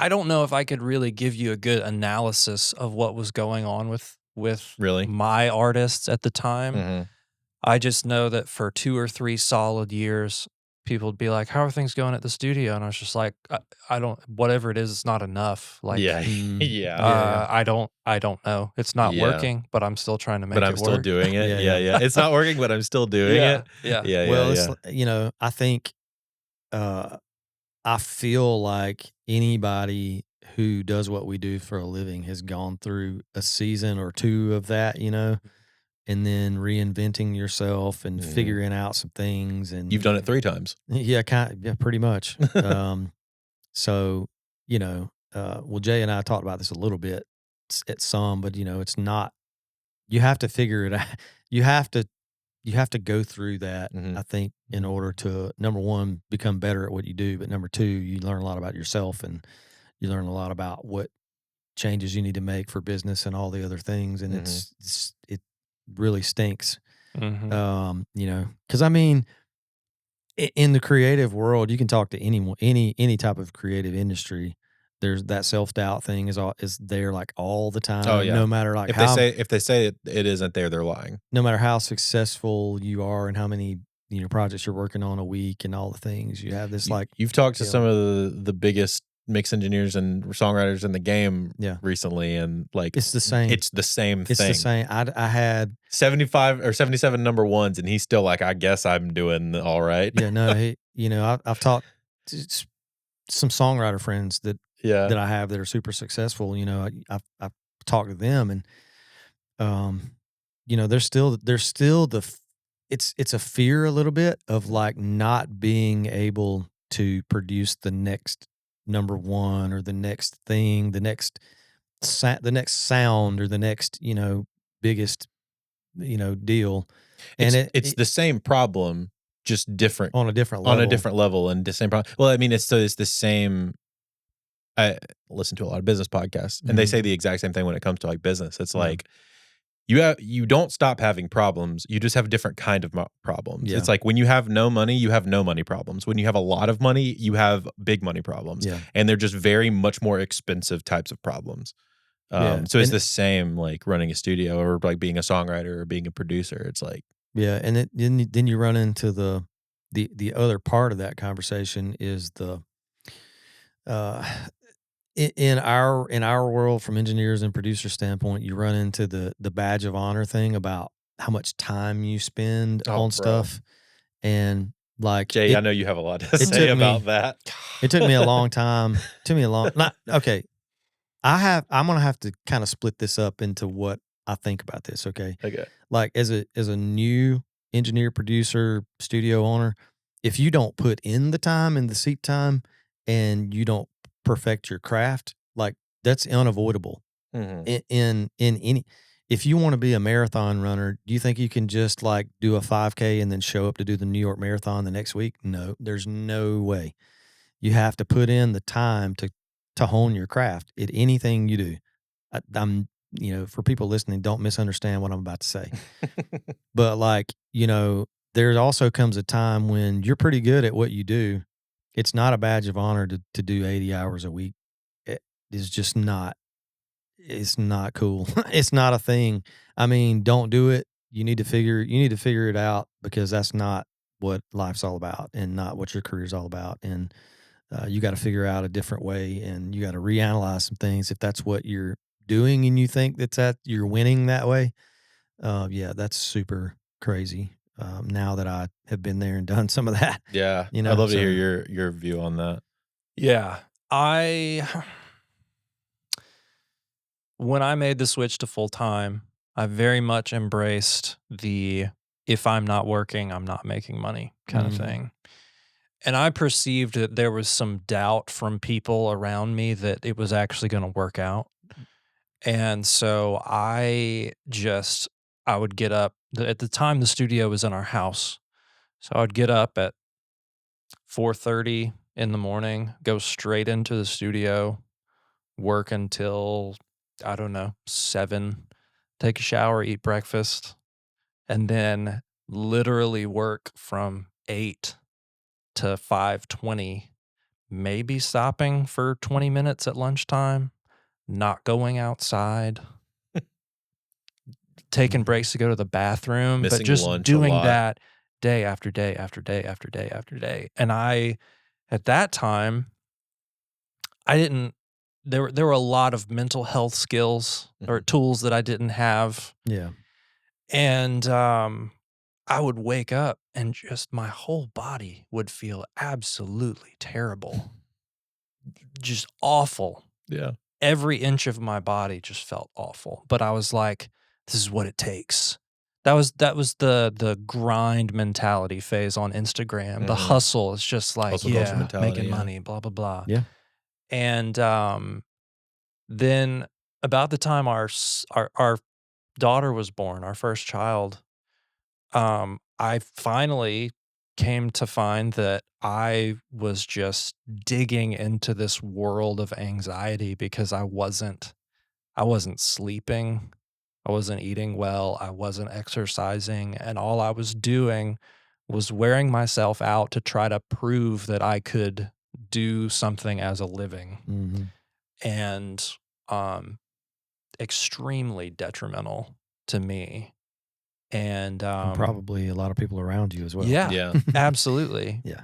I don't know if I could really give you a good analysis of what was going on with Really? my artists at the time. Mm-hmm. I just know that for 2 or 3 solid years, people would be like, "How are things going at the studio?" And I was just like, I don't, whatever it is, it's not enough. Like, Yeah. Yeah. I don't know. It's not Yeah. working, but I'm still trying to But make I'm it still work. doing it. Yeah, Yeah. It's not working, but I'm still doing it. Yeah. Well, it's I think I feel like anybody who does what we do for a living has gone through a season or 2 of that, and then reinventing yourself and figuring out some things. And You've done it 3 times. yeah, pretty much. So, well, Jay and I talked about this a little bit at some, but it's not. You have to figure it out. You have to go through that, I think, in order to, number one, become better at what you do. But number two, you learn a lot about yourself, and you learn a lot about what changes you need to make for business and all the other things. And it really stinks, because I mean, in the creative world, you can talk to anyone, any type of creative industry. There's that self-doubt thing is there like all the time. Oh, yeah. No matter like if they say it isn't there, they're lying. No matter how successful you are and how many projects you're working on a week and all the things, you have this You've talked to some of the biggest mix engineers and songwriters in the game recently, and like it's the same. It's the same thing. It's the same. I had 75 or 77 number ones, and he's still like, I guess I'm doing all right. Yeah, no, I've talked to some songwriter friends that I have that are super successful. I've talked to them, and there's still it's a fear a little bit of like not being able to produce the next number one or the next thing, the next sound or the next biggest deal. And it's the same problem, just different on a different level. And the same problem. Well, I mean, it's the same. I listen to a lot of business podcasts, and they say the exact same thing when it comes to like business. It's like you don't stop having problems. You just have different kind of problems. Yeah. It's like when you have no money, you have no money problems. When you have a lot of money, you have big money problems. Yeah. And they're just very much more expensive types of problems. So it's the same like running a studio or like being a songwriter or being a producer. It's like and then you run into the other part of that conversation is the in our world, from engineers and producer standpoint, you run into the badge of honor thing about how much time you spend on stuff. And like Jay, I know you have a lot to say about that. It took me a long time. Okay. I'm gonna have to kind of split this up into what I think about this. Okay. Like as a new engineer, producer, studio owner, if you don't put in the time and the seat time, and you don't perfect your craft, like that's unavoidable. In any, if you want to be a marathon runner, do you think you can just like do a 5K and then show up to do the New York Marathon the next week? No, there's no way. You have to put in the time to hone your craft at anything you do. I'm for people listening, don't misunderstand what I'm about to say. But like, there also comes a time when you're pretty good at what you do. It's not a badge of honor to do 80 hours a week. It is just not. It's not cool. It's not a thing. I mean, don't do it. You need to figure it out, because that's not what life's all about, and not what your career's all about. And you got to figure out a different way, and you got to reanalyze some things if that's what you're doing and you think you're winning that way. That's super crazy. Now that I have been there and done some of that. Yeah. I'd love to hear your view on that. Yeah. When I made the switch to full time, I very much embraced the if I'm not working, I'm not making money kind of thing. And I perceived that there was some doubt from people around me that it was actually going to work out. And so I would get up. At the time, the studio was in our house. So I would get up at 4:30 in the morning, go straight into the studio, work until, I don't know, 7, take a shower, eat breakfast, and then literally work from 8 to 5:20 maybe stopping for 20 minutes at lunchtime, not going outside, taking breaks to go to the bathroom, Missing but just lunch a doing lot. that day after day after day after day after day. And at that time, there were a lot of mental health skills or tools that I didn't have. Yeah. And I would wake up and just my whole body would feel absolutely terrible. Just awful. Yeah. Every inch of my body just felt awful. But I was like, this is what it takes. That was the grind mentality phase on Instagram. The hustle is just like, Hustle culture mentality, making money, blah, blah, blah. Yeah. And then about the time our daughter was born, our first child, I finally came to find that I was just digging into this world of anxiety because I wasn't sleeping, I wasn't eating well, I wasn't exercising, and all I was doing was wearing myself out to try to prove that I could do something as a living. And extremely detrimental to me. And probably a lot of people around you as well. Yeah. Absolutely. Yeah.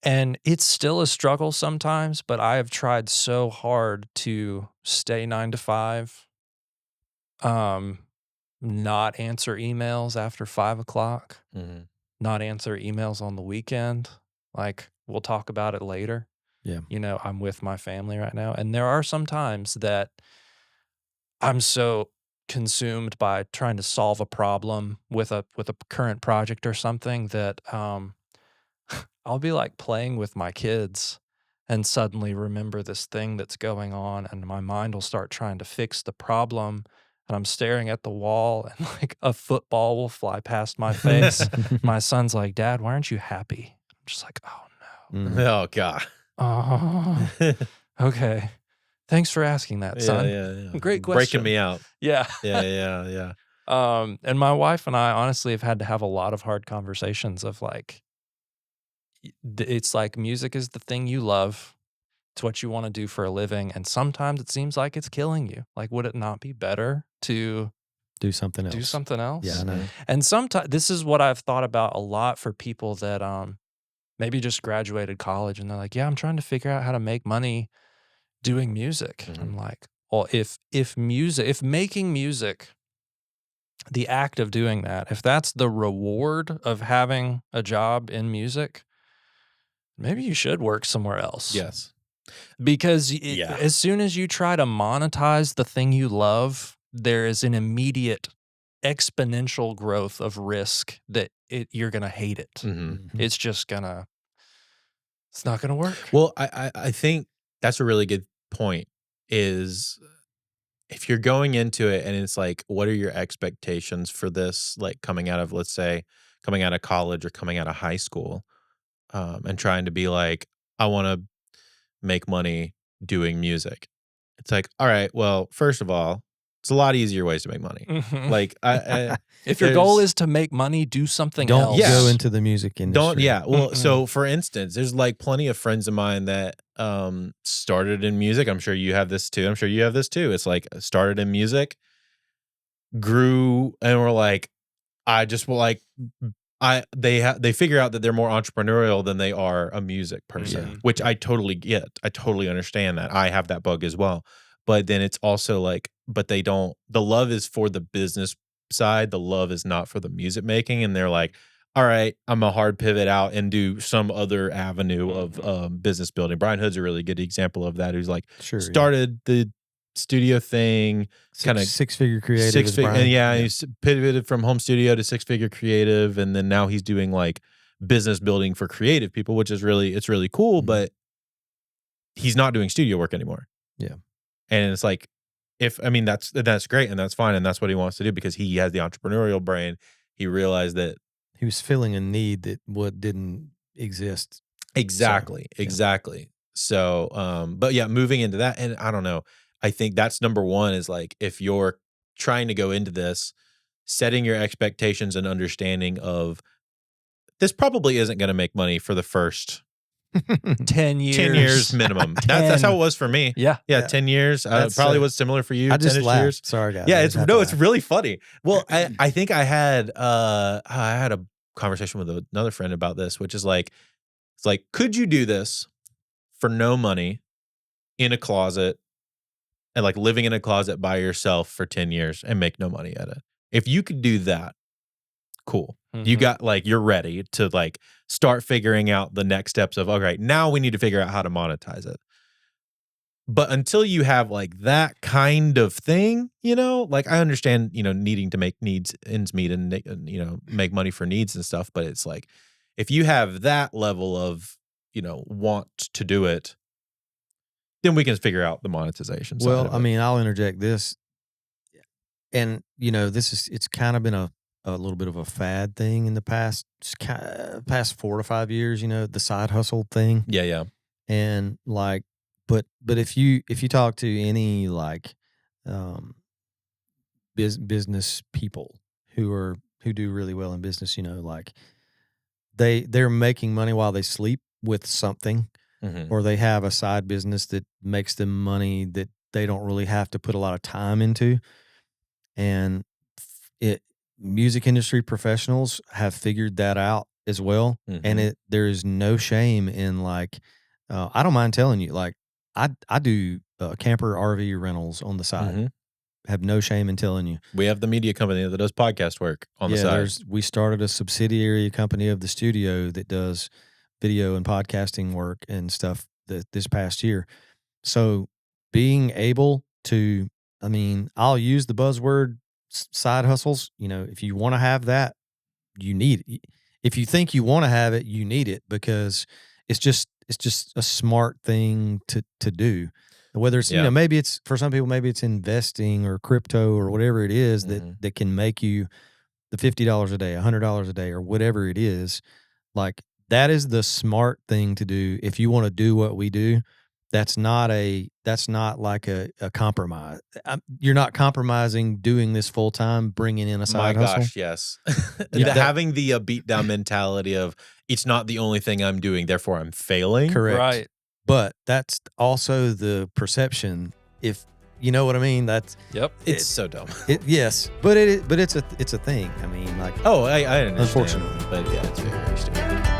And it's still a struggle sometimes, but I have tried so hard to stay 9 to 5, not answer emails after 5 o'clock, not answer emails on the weekend. Like, we'll talk about it later. Yeah. You know, I'm with my family right now. And there are some times that I'm so consumed by trying to solve a problem with a current project or something that I'll be like playing with my kids and suddenly remember this thing that's going on, and my mind will start trying to fix the problem, and I'm staring at the wall and like a football will fly past my face. My son's like, "Dad, why aren't you happy?" I'm just like, "Oh no." Oh God. Oh. Okay. Thanks for asking that, son. Yeah. Great question. Breaking me out. Yeah. Yeah. And my wife and I honestly have had to have a lot of hard conversations of like, it's like music is the thing you love. It's what you want to do for a living. And sometimes it seems like it's killing you. Like, would it not be better to do something else? Yeah, I know. And sometimes this is what I've thought about a lot for people that maybe just graduated college and they're like, yeah, I'm trying to figure out how to make money doing music. I'm like, well, if making music, the act of doing that, if that's the reward of having a job in music, maybe you should work somewhere else. Yes. Because as soon as you try to monetize the thing you love, there is an immediate exponential growth of risk that you're going to hate it. It's just it's not going to work. Well, I think that's a really good point, is if you're going into it and it's like, what are your expectations for this? Like coming out of, let's say, coming out of college or coming out of high school, and trying to be like, I want to make money doing music. It's like, all right, well, first of all, it's a lot easier ways to make money. Like, if your goal is to make money, do something else. Don't go into the music industry. Well, so for instance, there's like plenty of friends of mine that started in music. I'm sure you have this too. I'm sure you have this too. It's like started in music, grew, and were like, they figure out that they're more entrepreneurial than they are a music person, which I totally get. I totally understand that. I have that bug as well. But then it's also like, but the love is for the business side. The love is not for the music making. And they're like, all right, I'm a hard pivot out and do some other avenue of business building. Brian Hood's a really good example of that. Who's like started the studio thing, kind of 6-figure creative. And he's pivoted from home studio to 6-figure creative, and then now he's doing like business building for creative people, which is really cool. But he's not doing studio work anymore. Yeah, and it's like, that's great and that's fine and that's what he wants to do because he has the entrepreneurial brain. He realized that he was filling a need that didn't exist. Exactly. So, but yeah, moving into that, and I don't know. I think that's number one is like, if you're trying to go into this, setting your expectations and understanding of this probably isn't going to make money for the first 10 years. 10 years minimum. That's how it was for me. Yeah. Yeah, 10 years. Probably was similar for you. I just 10-ish laughed. years. Sorry, guys. Yeah, it's really funny. Well, I think I had a conversation with another friend about this, which is like, it's like, could you do this for no money in a closet and like living in a closet by yourself for 10 years and make no money at it? If you could do that, cool. You got like, you're ready to like start figuring out the next steps of, all right, now we need to figure out how to monetize it. But until you have like that kind of thing, you know, like I understand, you know, needing to make ends meet and, you know, make money for needs and stuff. But it's like, if you have that level of, you know, want to do it, then we can figure out the monetization side of it. I mean, I'll interject this. And, you know, it's kind of been a little bit of a fad thing in the past 4 to 5 years, you know, the side hustle thing. Yeah, yeah. And like, but if you talk to any like business people who do really well in business, you know, like they're making money while they sleep with something, or they have a side business that makes them money that they don't really have to put a lot of time into. And music industry professionals have figured that out as well. And there is no shame in like, I don't mind telling you, like I do camper RV rentals on the side. Have no shame in telling you. We have the media company that does podcast work on the side. We started a subsidiary company of the studio that does video and podcasting work and stuff this past year. So being able to, I mean, I'll use the buzzword side hustles. You know, if you want to have that, you need it. If you think you want to have it, you need it, because it's just a smart thing to do. Whether it's, you know, maybe it's for some people, maybe it's investing or crypto or whatever it is that can make you the $50 a day, $100 a day, or whatever it is. Like that is the smart thing to do if you want to do what we do. That's not like a compromise. You're not compromising doing this full time, bringing in a side hustle. My gosh, yes. Having the beat down mentality of it's not the only thing I'm doing, therefore I'm failing. Correct. Right. But that's also the perception. If you know what I mean, it's so dumb. Yes, but it's a thing. I mean, like I understand. Unfortunately, but yeah, it's very stupid.